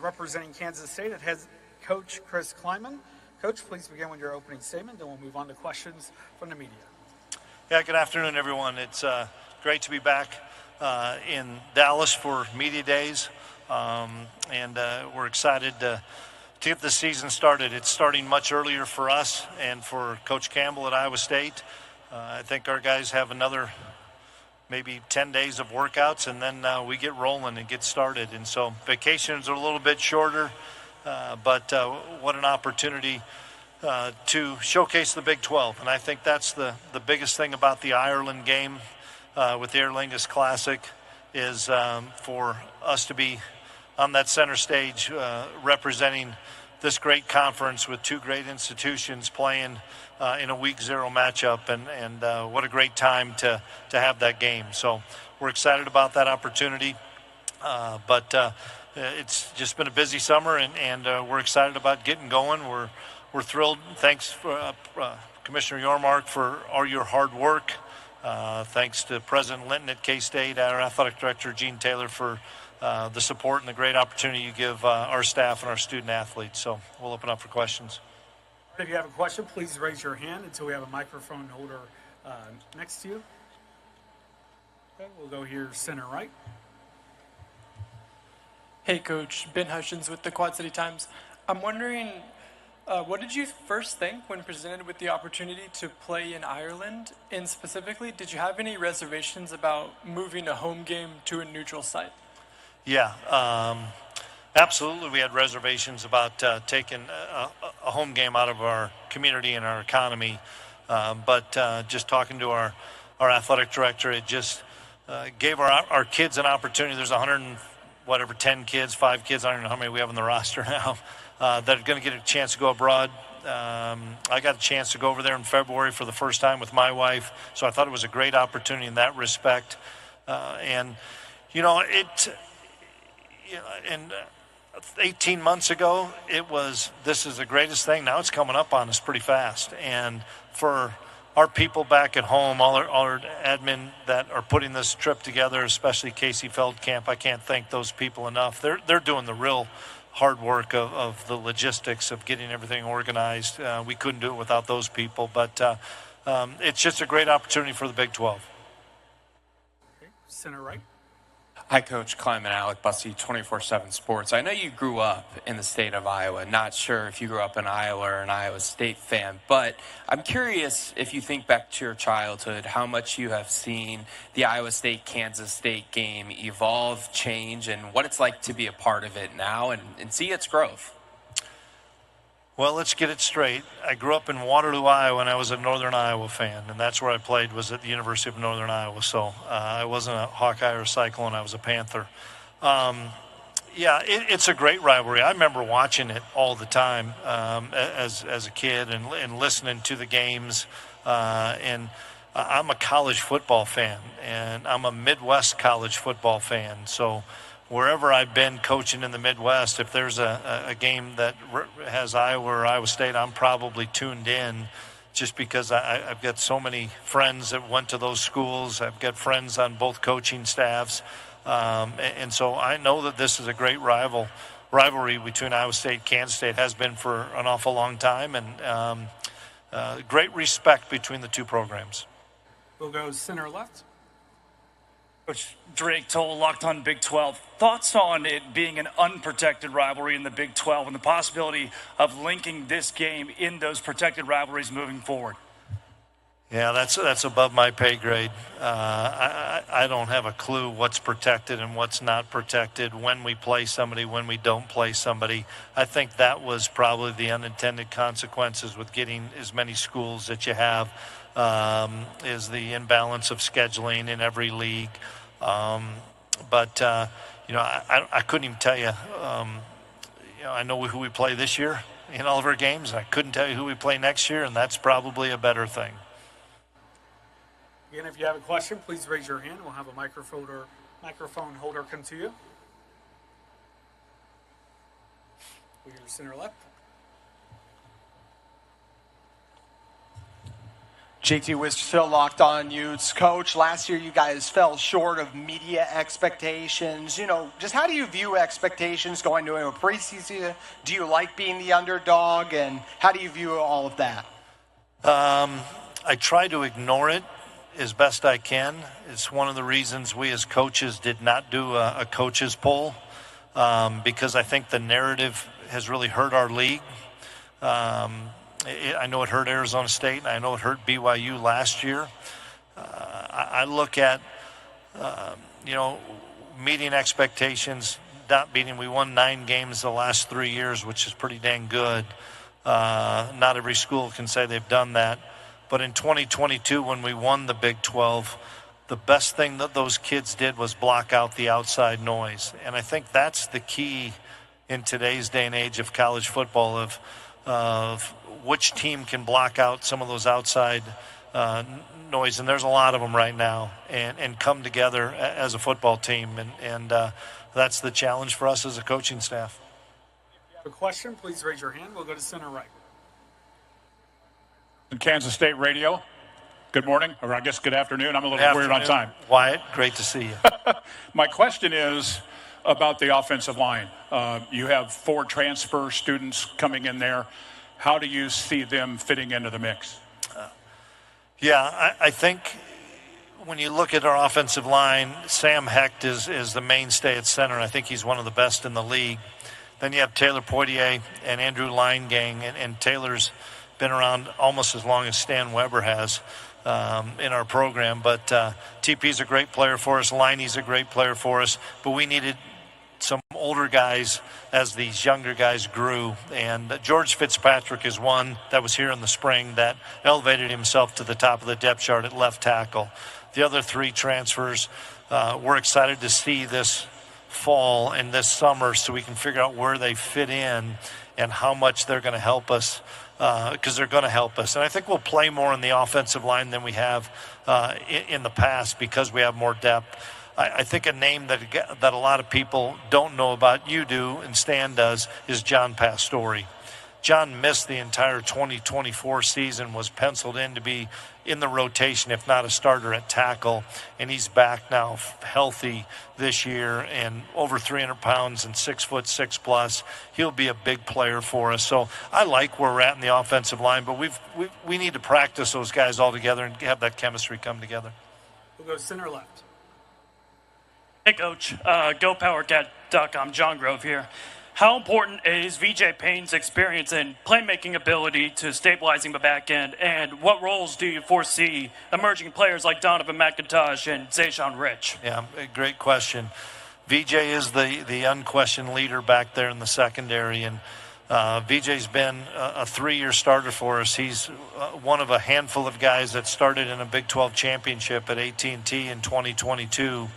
representing Kansas State, it has Coach Chris Klieman. Coach, please begin with your opening statement, then we'll move on to questions from the media. Yeah, good afternoon, everyone. It's great to be back in Dallas for Media Days, and we're excited to get the season started. It's starting much earlier for us and for Coach Campbell at Iowa State. I think our guys have another maybe 10 days of workouts, and then we get rolling and get started. And so vacations are a little bit shorter, but what an opportunity to showcase the Big 12. And I think that's the biggest thing about the Ireland game with the Aer Lingus Classic is for us to be on that center stage representing this great conference with two great institutions playing in a week 0 matchup, and what a great time to have that game. So we're excited about that opportunity, but it's just been a busy summer, and we're excited about getting going. We're thrilled. Thanks for Commissioner Yormark for all your hard work. Thanks to President Linton at K-State, our athletic director Gene Taylor for the support and the great opportunity you give our staff and our student athletes. So we'll open up for questions. If you have a question, please raise your hand until we have a microphone holder next to you. Okay, we'll go here center right. Hey, Coach. Ben Hutchins with the Quad City Times. I'm wondering, what did you first think when presented with the opportunity to play in Ireland? And specifically, did you have any reservations about moving a home game to a neutral site? Yeah, absolutely. We had reservations about taking a home game out of our community and our economy. But just talking to our athletic director, it just gave our kids an opportunity. There's 10 kids, 5 kids, I don't know how many we have on the roster now, that are going to get a chance to go abroad. I got a chance to go over there in February for the first time with my wife, so I thought it was a great opportunity in that respect. And 18 months ago, it was, this is the greatest thing. Now it's coming up on us pretty fast. And for our people back at home, all our admin that are putting this trip together, especially Casey Feldkamp, I can't thank those people enough. They're doing the real hard work of the logistics of getting everything organized. We couldn't do it without those people, but it's just a great opportunity for the Big 12. Okay, center right. Hi, Coach. Klieman, Alec Bussey, 24/7 Sports. I know you grew up in the state of Iowa. Not sure if you grew up in Iowa or an Iowa State fan, but I'm curious if you think back to your childhood, how much you have seen the Iowa State-Kansas State game evolve, change, and what it's like to be a part of it now and see its growth. Well, let's get it straight. I grew up in Waterloo, Iowa, and I was a Northern Iowa fan, and that's where I played, was at the University of Northern Iowa. So I wasn't a Hawkeye or a Cyclone, I was a Panther. It's a great rivalry. I remember watching it all the time as a kid and listening to the games. And I'm a college football fan, and I'm a Midwest college football fan. So wherever I've been coaching in the Midwest, if there's a game that has Iowa or Iowa State, I'm probably tuned in just because I've got so many friends that went to those schools. I've got friends on both coaching staffs. And so I know that this is a great rivalry between Iowa State and Kansas State. It has been for an awful long time, and great respect between the two programs. We'll go center left. Coach Drake Toll, Locked On Big 12. Thoughts on it being an unprotected rivalry in the Big 12 and the possibility of linking this game in those protected rivalries moving forward? Yeah, that's above my pay grade. I don't have a clue what's protected and what's not protected, when we play somebody, when we don't play somebody. I think that was probably the unintended consequences with getting as many schools that you have, is the imbalance of scheduling in every league. But I couldn't even tell you. I know who we play this year in all of our games. I couldn't tell you who we play next year, and that's probably a better thing. Again, if you have a question, please raise your hand. We'll have a microphone holder come to you. We're center left. JT Wiz still locked on Utes. Coach, last year you guys fell short of media expectations. Just how do you view expectations going into a preseason? Do you like being the underdog, and how do you view all of that? I try to ignore it as best I can. It's one of the reasons we as coaches did not do a coaches poll, because I think the narrative has really hurt our league. I know it hurt Arizona State, and I know it hurt BYU last year. I look at, meeting expectations, not beating. We won 9 games the last 3 years, which is pretty dang good. Not every school can say they've done that. But in 2022, when we won the Big 12, the best thing that those kids did was block out the outside noise. And I think that's the key in today's day and age of college football, of which team can block out some of those outside noise. And there's a lot of them right now, and come together as a football team. And that's the challenge for us as a coaching staff. If you have a question, please raise your hand. We'll go to center right. Kansas State Radio. Good morning, or I guess good afternoon. I'm a little weird on time. Wyatt, great to see you. My question is about the offensive line. You have 4 transfer students coming in there. How do you see them fitting into the mix? I think when you look at our offensive line, Sam Hecht is the mainstay at center. I think he's one of the best in the league. Then you have Taylor Poitier and Andrew Leingang, and Taylor's been around almost as long as Stan Weber has in our program. But TP's a great player for us. Liney's a great player for us. But we needed some older guys as these younger guys grew. And George Fitzpatrick is one that was here in the spring that elevated himself to the top of the depth chart at left tackle. The other 3 transfers, we're excited to see this fall and this summer so we can figure out where they fit in and how much they're going to help us, because they're going to help us. And I think we'll play more in the offensive line than we have in the past because we have more depth. I think a name that a lot of people don't know about, you do and Stan does, is John Pastore. John missed the entire 2024 season, was penciled in to be in the rotation, if not a starter at tackle, and he's back now healthy this year and over 300 pounds and 6'6" plus. He'll be a big player for us. So I like where we're at in the offensive line, but we need to practice those guys all together and have that chemistry come together. We'll go center left. Hey, Coach. GoPowerCat.com. John Grove here. How important is VJ Payne's experience and playmaking ability to stabilizing the back end? And what roles do you foresee emerging players like Donovan McIntosh and Zayshawn Rich? Yeah, great question. VJ is the unquestioned leader back there in the secondary. And VJ's been a 3-year starter for us. He's one of a handful of guys that started in a Big 12 championship at AT&T in 2022.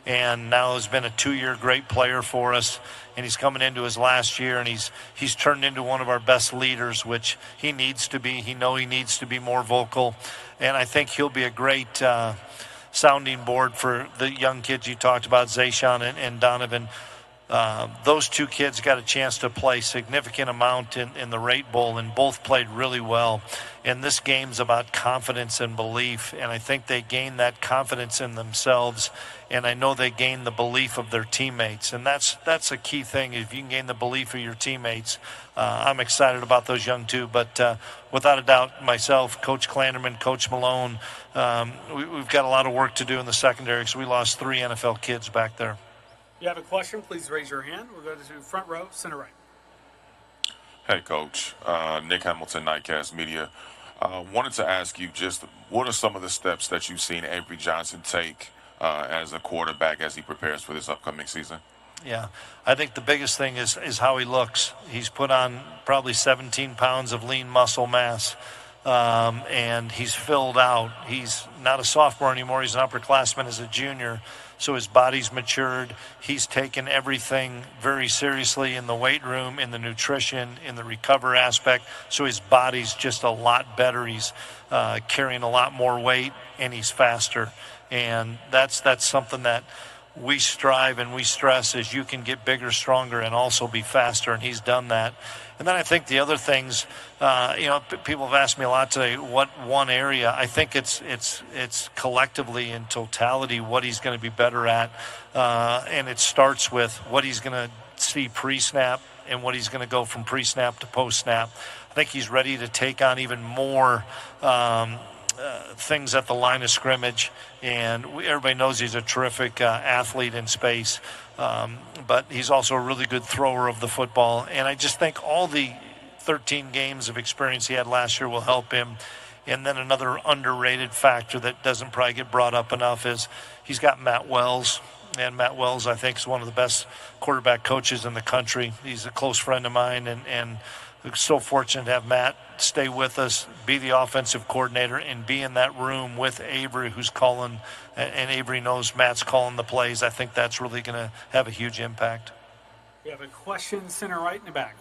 And now has been a 2-year great player for us, and he's coming into his last year, and he's turned into one of our best leaders, which he needs to be. He needs to be more vocal, and I think he'll be a great sounding board for the young kids you talked about, Zayshawn and Donovan. Those 2 kids got a chance to play significant amount in the Rate Bowl, and both played really well. And this game's about confidence and belief, and I think they gained that confidence in themselves, and I know they gained the belief of their teammates, and that's a key thing. If you can gain the belief of your teammates, I'm excited about those young 2. But without a doubt, myself, Coach Klanderman, Coach Malone, we've got a lot of work to do in the secondary because we lost 3 NFL kids back there. If you have a question, please raise your hand. We'll go to front row, center right. Hey, Coach. Nick Hamilton, Nightcast Media. Wanted to ask you just what are some of the steps that you've seen Avery Johnson take as a quarterback as he prepares for this upcoming season? Yeah, I think the biggest thing is how he looks. He's put on probably 17 pounds of lean muscle mass, and he's filled out. He's not a sophomore anymore. He's an upperclassman as a junior. So his body's matured. He's taken everything very seriously in the weight room, in the nutrition, in the recover aspect. So his body's just a lot better. He's carrying a lot more weight, and he's faster. And that's something that we strive and we stress is you can get bigger, stronger, and also be faster, and he's done that. And then I think the other things, people have asked me a lot today, what one area? I think it's collectively in totality what he's going to be better at, and it starts with what he's going to see pre-snap and what he's going to go from pre-snap to post-snap. I think he's ready to take on even more things at the line of scrimmage, and everybody knows he's a terrific athlete in space, but he's also a really good thrower of the football, and I just think all the 13 games of experience he had last year will help him. And then another underrated factor that doesn't probably get brought up enough is he's got Matt Wells, and Matt Wells I think is one of the best quarterback coaches in the country. He's a close friend of mine, and so fortunate to have Matt stay with us, be the offensive coordinator, and be in that room with Avery, who's calling, and Avery knows Matt's calling the plays. I think that's really going to have a huge impact. We have a question, center right in the back.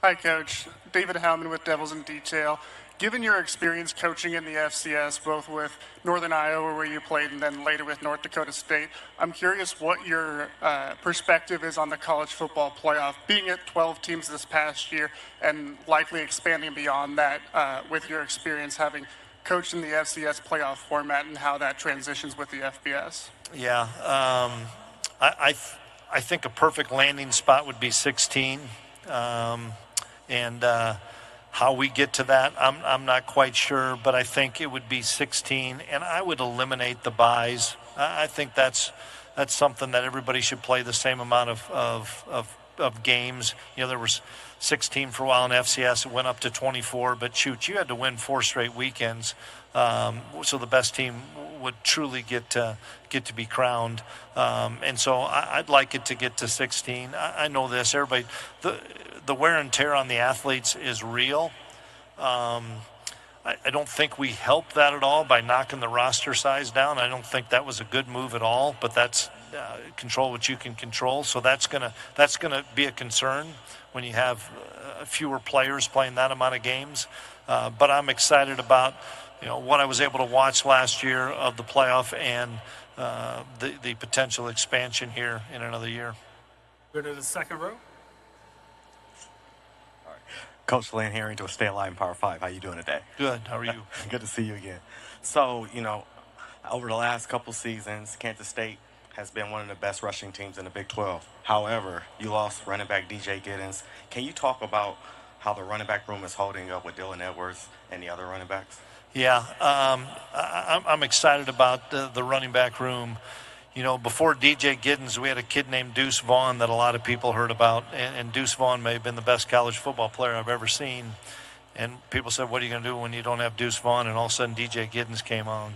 Hi, Coach. David Howman with Devils in Detail. Given your experience coaching in the FCS, both with Northern Iowa, where you played, and then later with North Dakota State, I'm curious what your perspective is on the college football playoff, being at 12 teams this past year and likely expanding beyond that with your experience having coached in the FCS playoff format and how that transitions with the FBS. Yeah, I think a perfect landing spot would be 16. How we get to that, I'm not quite sure, but I think it would be 16, and I would eliminate the buys. I think that's something that everybody should play the same amount of games. You know, there was 16 for a while in FCS, it went up to 24, but shoot, you had to win 4 straight weekends, so the best team would truly get to be crowned. And so I'd like it to get to 16. I know this, everybody, the wear and tear on the athletes is real. I don't think we helped that at all by knocking the roster size down. I don't think that was a good move at all, but that's control what you can control. So that's gonna be a concern when you have fewer players playing that amount of games. But I'm excited about what I was able to watch last year of the playoff and the potential expansion here in another year. Go to the second row. Coach Lynn Harrington with Stay Alive in Power 5. How you doing today? Good. How are you? Good to see you again. So, over the last couple seasons, Kansas State has been one of the best rushing teams in the Big 12. However, you lost running back DJ Giddens. Can you talk about how the running back room is holding up with Dylan Edwards and the other running backs? Yeah, I'm excited about the running back room. Before DJ Giddens, we had a kid named Deuce Vaughn that a lot of people heard about, and Deuce Vaughn may have been the best college football player I've ever seen. And people said, what are you going to do when you don't have Deuce Vaughn? And all of a sudden, DJ Giddens came on.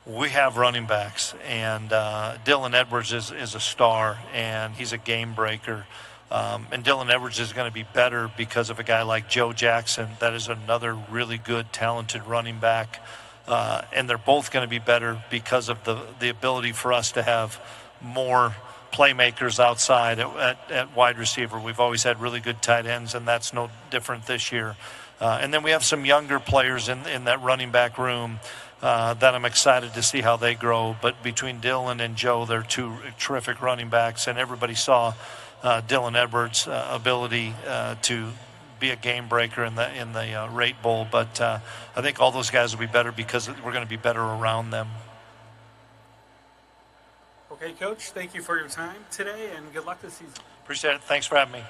We have running backs, and Dylan Edwards is a star, and he's a game breaker. And Dylan Edwards is going to be better because of a guy like Joe Jackson. That is another really good, talented running back. And they're both going to be better because of the ability for us to have more playmakers outside at wide receiver. We've always had really good tight ends, and that's no different this year. And then we have some younger players in that running back room that I'm excited to see how they grow. But between Dylan and Joe, they're two terrific running backs, and everybody saw Dylan Edwards' ability to be a game breaker in the Rate Bowl, but I think all those guys will be better because we're going to be better around them. Okay, Coach, thank you for your time today, and good luck this season. Appreciate it. Thanks for having me.